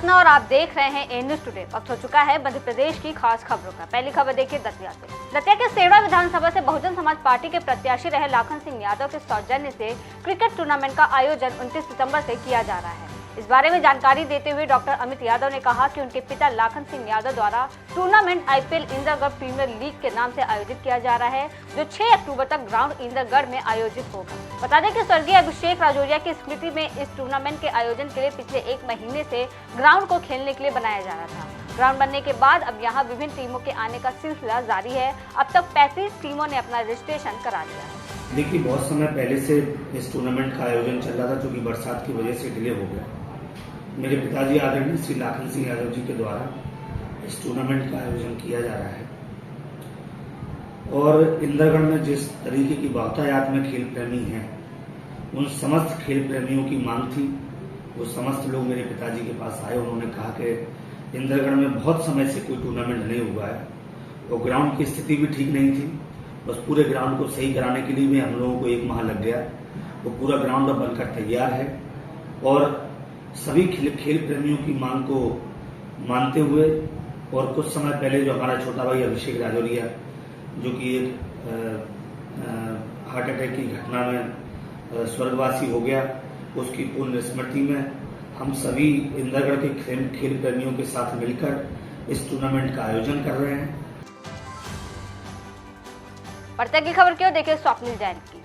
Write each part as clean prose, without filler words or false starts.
सतना और आप देख रहे हैं ए न्यूज़ टुडे। वक्त हो चुका है मध्य प्रदेश की खास खबरों का। पहली खबर देखिए दतिया से। दतिया के सेड़ा विधानसभा से बहुजन समाज पार्टी के प्रत्याशी रहे लाखन सिंह यादव के सौजन्य से क्रिकेट टूर्नामेंट का आयोजन 29 सितंबर से किया जा रहा है। इस बारे में जानकारी देते हुए डॉक्टर अमित यादव ने कहा कि उनके पिता लाखन सिंह यादव द्वारा tournament IPL Indragarh premier league के नाम से आयोजित किया जा रहा है, जो 6 अक्टूबर तक ग्राउंड इंद्रगढ़ में आयोजित होगा। बता दें कि स्वर्गीय अभिषेक राजौरिया की स्मृति में इस टूर्नामेंट के आयोजन के लिए पिछले 1 महीने से ग्राउंड को खेलने के लिए बनाया जा रहा था। ग्राउंड बनने के बाद अब यहाँ विभिन्न टीमों के आने का सिलसिला जारी है। अब तक 35 टीमों ने अपना रजिस्ट्रेशन करा लिया है। देखिए, बहुत समय पहले से इस टूर्नामेंट का आयोजन चल रहा था, जो कि बरसात की वजह से डिले हो गया। मेरे पिताजी आदरणीय श्री लाखन सिंह यादव जी के द्वारा इस टूर्नामेंट का आयोजन किया जा रहा है और इंद्रगढ़ में जिस तरीके की बहुतायत में खेल प्रेमी हैं, उन समस्त खेल प्रेमियों की मांग थी। वो समस्त लोग मेरे पिताजी के पास आए। उन्होंने कहा कि इंद्रगढ़ में बहुत समय से कोई टूर्नामेंट नहीं हुआ है और ग्राउंड की स्थिति भी ठीक नहीं थी। बस पूरे ग्राउंड को सही कराने के लिए भी हम लोगों को 1 माह लग गया। वो पूरा ग्राउंड अब बनकर तैयार है और सभी खेल प्रेमियों की मांग को मानते हुए और कुछ समय पहले जो हमारा छोटा भाई अभिषेक राजौरिया, जो कि एक हार्ट अटैक की घटना में स्वर्गवासी हो गया, उसकी पूर्ण स्मृति में हम सभी इंद्रगढ़ के खेल प्रेमियों के साथ मिलकर इस टूर्नामेंट का आयोजन कर रहे हैं। बढ़ते की खबर क्यों देखिए स्वप्निल जैन की।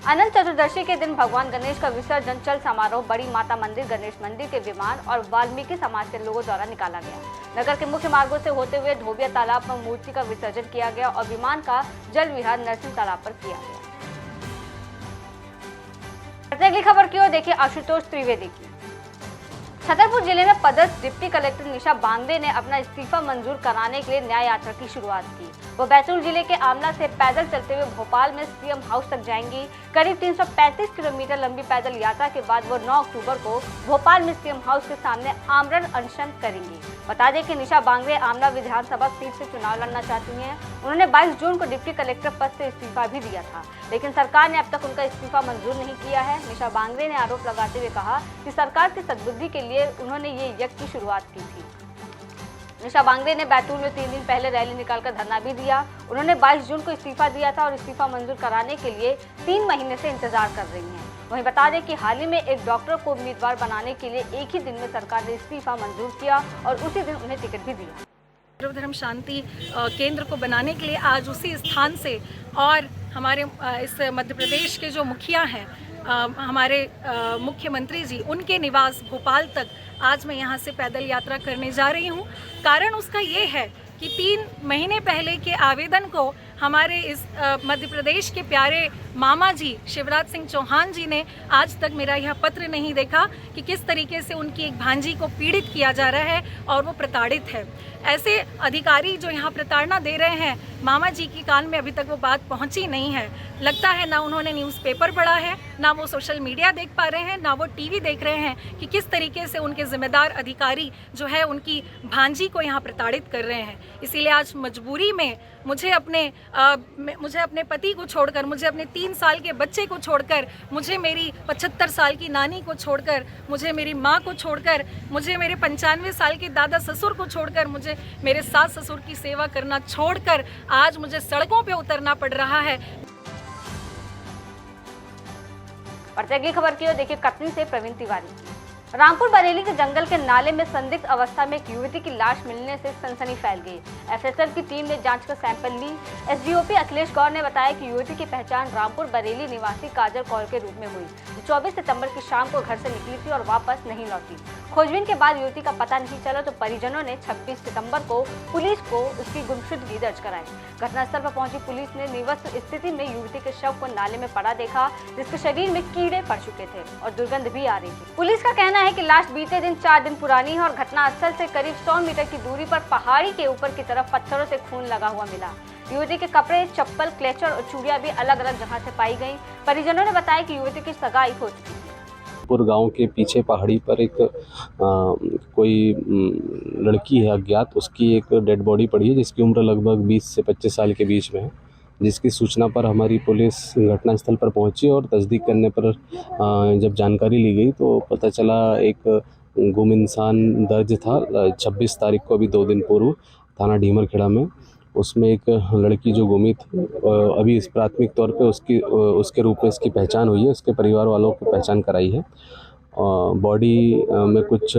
अनंत चतुर्दशी के दिन भगवान गणेश का विसर्जन चल समारोह बड़ी माता मंदिर, गणेश मंदिर के विमान और वाल्मीकि समाज के लोगों द्वारा निकाला गया। नगर के मुख्य मार्गों से होते हुए धोबिया तालाब पर मूर्ति का विसर्जन किया गया और विमान का जल विहार नरसिंह तालाब पर किया गया। अगली खबर की ओर देखिए आशुतोष त्रिवेदी की। छतरपुर जिले में पदस्थ डिप्टी कलेक्टर निशा बांगड़े ने अपना इस्तीफा मंजूर कराने के लिए न्याय यात्रा की शुरुआत की। वो बैतूल जिले के आमला से पैदल चलते हुए भोपाल में सीएम हाउस तक जाएंगी। करीब 335 किलोमीटर लंबी पैदल यात्रा के बाद वो 9 अक्टूबर को भोपाल में सीएम हाउस के सामने आमरण अनशन करेंगी। बता दें कि निशा बांगड़े आमला विधानसभा सीट से चुनाव लड़ना चाहती हैं। उन्होंने 22 जून को डिप्टी कलेक्टर पद से इस्तीफा भी दिया था, लेकिन सरकार ने अब तक उनका इस्तीफा मंजूर नहीं किया है। निशा बांगड़े ने आरोप लगाते हुए कहा कि सरकार की सद्बुद्धि के लिए उन्होंने ये यज्ञ की शुरुआत की थी। निशा बांगड़े ने बैतूल में 3 दिन पहले रैली निकालकर धरना भी दिया। उन्होंने 22 जून को इस्तीफा दिया था और इस्तीफा मंजूर कराने के लिए 3 महीने से इंतजार कर रही हैं। वहीं बता दें कि हाल ही में एक डॉक्टर को उम्मीदवार बनाने के लिए एक ही दिन में सरकार ने इस्तीफा मंजूर किया और उसी दिन उन्हें टिकट भी दिया। सर्वधर्म शांति केंद्र को बनाने के लिए आज उसी स्थान से और हमारे इस मध्य प्रदेश के जो मुखिया हैं, हमारे मुख्यमंत्री जी, उनके निवास भोपाल तक आज मैं यहाँ से पैदल यात्रा करने जा रही हूँ। कारण उसका ये है कि 3 महीने पहले के आवेदन को हमारे इस मध्य प्रदेश के प्यारे मामा जी शिवराज सिंह चौहान जी ने आज तक मेरा यह पत्र नहीं देखा कि किस तरीके से उनकी एक भांजी को पीड़ित किया जा रहा है और वो प्रताड़ित है। ऐसे अधिकारी जो यहाँ प्रताड़ना दे रहे हैं, मामा जी की कान में अभी तक वो बात पहुँची नहीं है। लगता है ना उन्होंने न्यूज़पेपर पढ़ा है, ना वो सोशल मीडिया देख पा रहे हैं, ना वो टीवी देख रहे हैं कि किस तरीके से उनके जिम्मेदार अधिकारी जो है उनकी भांजी को यहाँ प्रताड़ित कर रहे हैं। इसीलिए आज मजबूरी में मुझे अपने पति को छोड़कर, मुझे अपने 3 साल के बच्चे को छोड़कर, मुझे मेरी 75 साल की नानी को छोड़कर, मुझे मेरी माँ को छोड़कर, मुझे मेरे 95 साल के दादा ससुर को छोड़कर, मुझे मेरे सास ससुर की सेवा करना छोड़कर आज मुझे सड़कों पे उतरना पड़ रहा है। और अगली खबर की ओर देखिए कटनी से प्रवीण तिवारी। रामपुर बरेली के जंगल के नाले में संदिग्ध अवस्था में एक युवती की लाश मिलने से सनसनी फैल गई। एफएसएल की टीम ने जांच का सैंपल ली। एसडीओपी अखिलेश गौर ने बताया कि युवती की पहचान रामपुर बरेली निवासी काजल कौर के रूप में हुई, जो 24 सितंबर की शाम को घर से निकली थी और वापस नहीं लौटी। खोजबीन के बाद युवती का पता नहीं चला तो परिजनों ने 26 सितंबर को पुलिस को उसकी गुमशुदगी दर्ज कराई। घटनास्थल पर पहुंची पुलिस ने निवस्त स्थिति में युवती के शव को नाले में पड़ा देखा, जिसके शरीर में कीड़े पड़ चुके थे और दुर्गंध भी आ रही थी। पुलिस का कहना है कि लाश बीते दिन 4 दिन पुरानी है और घटनास्थल से करीब 100 मीटर की दूरी पर पहाड़ी के ऊपर की तरफ पत्थरों से खून लगा हुआ मिला। युवती के कपड़े, चप्पल, क्लेचर और चूड़ियां भी अलग अलग जगह से पाई गई। परिजनों ने बताया कि युवती की सगाई हो चुकी है। गांव के पीछे पहाड़ी पर एक कोई लड़की है अज्ञात, उसकी एक डेड बॉडी पड़ी है जिसकी उम्र लगभग 20 से 25 साल के बीच में है। जिसकी सूचना पर हमारी पुलिस घटनास्थल पर पहुंची और तस्दीक करने पर जब जानकारी ली गई तो पता चला एक गुम इंसान दर्ज था 26 तारीख को, अभी 2 दिन पूर्व, थाना ढीमरखेड़ा में। उसमें एक लड़की जो गुमी थी, अभी इस प्राथमिक तौर पे उसके रूप में इसकी पहचान हुई है, उसके परिवार वालों को पहचान कराई है। बॉडी में कुछ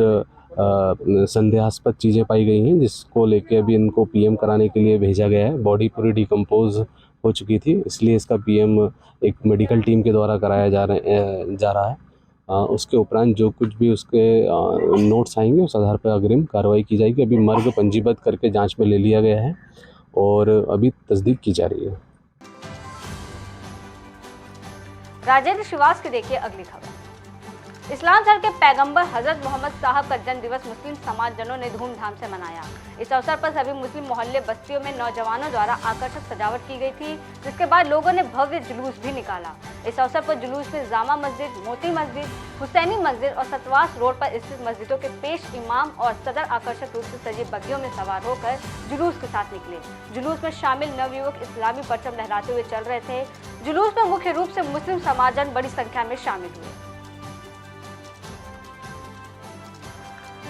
संदेहास्पद चीज़ें पाई गई हैं, जिसको लेके अभी इनको पीएम कराने के लिए भेजा गया है। बॉडी पूरी डिकम्पोज हो चुकी थी, इसलिए इसका पीएम एक मेडिकल टीम के द्वारा कराया जा रहा है। उसके उपरांत जो कुछ भी उसके नोट्स आएंगे उस आधार पर अग्रिम कार्रवाई की जाएगी। अभी मर्ग पंजीबद्ध करके जांच में ले लिया गया है और अभी तस्दीक की जा रही है। राजेंद्र श्रीवास की देखिए अगली खबर। इस्लाम धर्म के पैगंबर हजरत मोहम्मद साहब का जन्म दिवस मुस्लिम समाजजनों ने धूमधाम से मनाया। इस अवसर पर सभी मुस्लिम मोहल्ले बस्तियों में नौजवानों द्वारा आकर्षक सजावट की गई थी, जिसके बाद लोगों ने भव्य जुलूस भी निकाला। इस अवसर पर जुलूस में जामा मस्जिद, मोती मस्जिद, हुसैनी मस्जिद और सतवास रोड पर स्थित मस्जिदों के पेश इमाम और सदर आकर्षक रूप से सजी बग्गियों में सवार होकर जुलूस के साथ निकले। जुलूस में शामिल नवयुवक इस्लामी परचम लहराते हुए चल रहे थे। जुलूस में मुख्य रूप से मुस्लिम समाजजन बड़ी संख्या में शामिल हुए।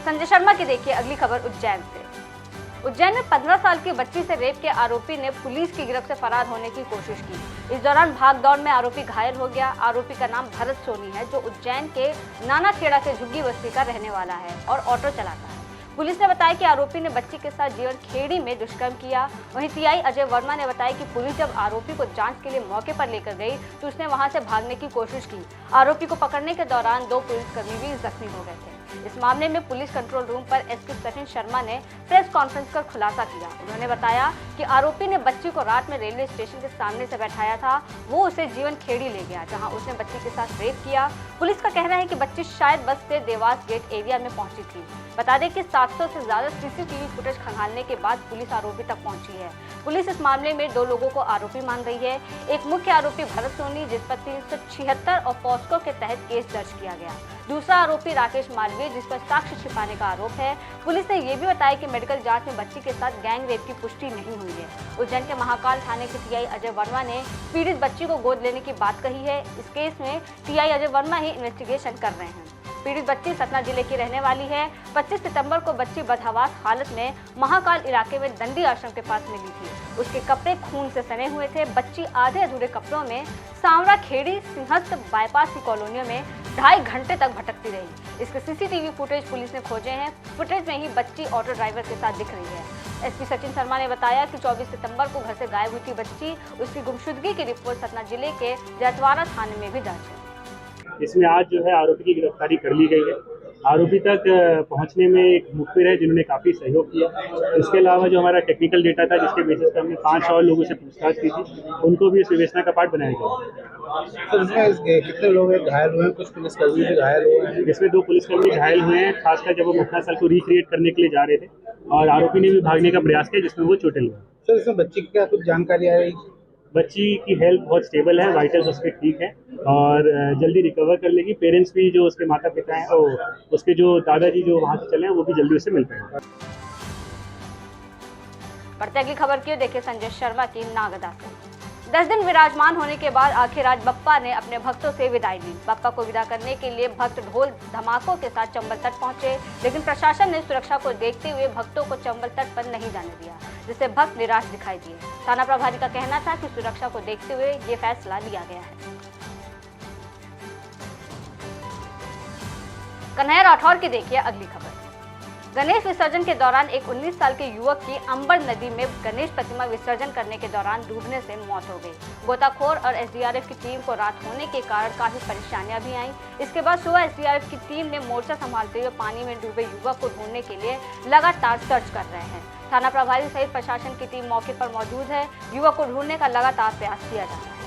संजय शर्मा की देखिए अगली खबर उज्जैन से। उज्जैन में 15 साल की बच्ची से रेप के आरोपी ने पुलिस की गिरफ्त से फरार होने की कोशिश की। इस दौरान भागदौड़ में आरोपी घायल हो गया। आरोपी का नाम भरत सोनी है, जो उज्जैन के नानाखेड़ा के झुग्गी बस्ती का रहने वाला है और ऑटो चलाता है। पुलिस ने बताया कि आरोपी ने बच्ची के साथ जीवन खेड़ी में दुष्कर्म किया। वहीं टीआई अजय वर्मा ने बताया कि पुलिस जब आरोपी को जांच के लिए मौके पर लेकर गई तो उसने वहां से भागने की कोशिश की। आरोपी को पकड़ने के दौरान 2 पुलिसकर्मी भी जख्मी हो गए थे। इस मामले में पुलिस कंट्रोल रूम पर एसपी सचिन शर्मा ने प्रेस कॉन्फ्रेंस कर खुलासा किया। उन्होंने बताया कि आरोपी ने बच्ची को रात में रेलवे स्टेशन के सामने से बैठाया था। वो उसे जीवन खेड़ी ले गया, जहां उसने बच्ची के साथ रेप किया। पुलिस का कहना है कि बच्ची शायद बस से देवास गेट एरिया में पहुंची थी। बता दें कि 700 से ज्यादा सीसीटीवी फुटेज खंगालने के बाद पुलिस आरोपी तक पहुंची है। पुलिस इस मामले में 2 लोगों को आरोपी मान रही है। एक मुख्य आरोपी भरत सोनी, जिस पर 376 और पॉस्को के तहत केस दर्ज किया गया। दूसरा आरोपी राकेश मालवीय, जिस पर साक्ष्य छिपाने का आरोप है। पुलिस ने यह भी बताया कि मेडिकल जांच में बच्ची के साथ गैंग रेप की पुष्टि नहीं हुई है। उज्जैन के महाकाल थाने के टीआई अजय वर्मा ने पीड़ित बच्ची को गोद लेने की बात कही है। इस केस में टीआई अजय वर्मा ही इन्वेस्टिगेशन कर रहे हैं। पीड़ित बच्ची सतना जिले की रहने वाली है। 25 सितंबर को बच्ची बदहवास हालत में महाकाल इलाके में दंडी आश्रम के पास मिली थी। उसके कपड़े खून से सने हुए थे। बच्ची आधे अधूरे कपड़ों में सांवरा खेड़ी सिंहस्थ बाईपास की कॉलोनियों में 2.5 घंटे तक भटकती रही। इसके सीसीटीवी फुटेज पुलिस ने खोजे हैं। फुटेज में ही बच्ची ऑटो ड्राइवर के साथ दिख रही है। एसपी सचिन शर्मा ने बताया कि 24 सितंबर को घर से गायब हुई थी बच्ची। उसकी गुमशुदगी की रिपोर्ट सतना जिले के जैतवाड़ा थाने में भी दर्ज है। इसमें आज जो है आरोपी की गिरफ्तारी कर ली गई है। आरोपी तक पहुंचने में एक मुखबिर है जिन्होंने काफ़ी सहयोग किया। इसके अलावा जो हमारा टेक्निकल डेटा था, जिसके बेसिस पर हमने 5 और लोगों से पूछताछ की थी, उनको भी इस विवेचना का पार्ट बनाया गया। तो इसमें कितने लोग घायल हुए हैं? कुछ पुलिसकर्मी भी घायल हुए हैं। इसमें 2 पुलिसकर्मी घायल हुए हैं, खासकर जब वो घटनास्थल को रिक्रिएट करने के लिए जा रहे थे, और आरोपी ने भी भागने का प्रयास किया, जिसमें वो चोटिल हुए। सर, इसमें बच्ची की क्या कुछ जानकारी आ रही? बच्ची की हेल्थ बहुत स्टेबल है, वाइटल्स उसके ठीक है और जल्दी रिकवर कर लेगी। पेरेंट्स भी, जो उसके माता पिता हैं और उसके जो दादाजी जो वहाँ से चले हैं, वो भी जल्दी उससे मिल पाएंगे। बढ़ते अगली खबर की देखिए संजय शर्मा की नागदा से। 10 दिन विराजमान होने के बाद आखिर आज बप्पा ने अपने भक्तों से विदाई ली। बप्पा को विदा करने के लिए भक्त ढोल धमाकों के साथ चंबल तट पहुंचे, लेकिन प्रशासन ने सुरक्षा को देखते हुए भक्तों को चंबल तट पर नहीं जाने दिया, जिससे भक्त निराश दिखाई दिए। थाना प्रभारी का कहना था कि सुरक्षा को देखते हुए ये फैसला लिया गया है। कन्हैया राठौर की देखिए अगली खबर। गणेश विसर्जन के दौरान एक 19 साल के युवक की अंबर नदी में गणेश प्रतिमा विसर्जन करने के दौरान डूबने से मौत हो गई। गोताखोर और एसडीआरएफ की टीम को रात होने के कारण काफी परेशानियां भी आईं। इसके बाद सुबह एसडीआरएफ की टीम ने मोर्चा संभालते हुए पानी में डूबे युवक को ढूंढने के लिए लगातार सर्च कर रहे हैं। थाना प्रभारी सहित प्रशासन की टीम मौके पर मौजूद है। युवक को ढूंढने का लगातार प्रयास किया जा रहा है।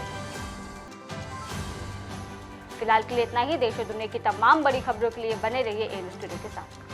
फिलहाल के लिए इतना ही। देश और दुनिया की तमाम बड़ी खबरों के लिए बने रहिए ए न्यूज़ टुडे के साथ।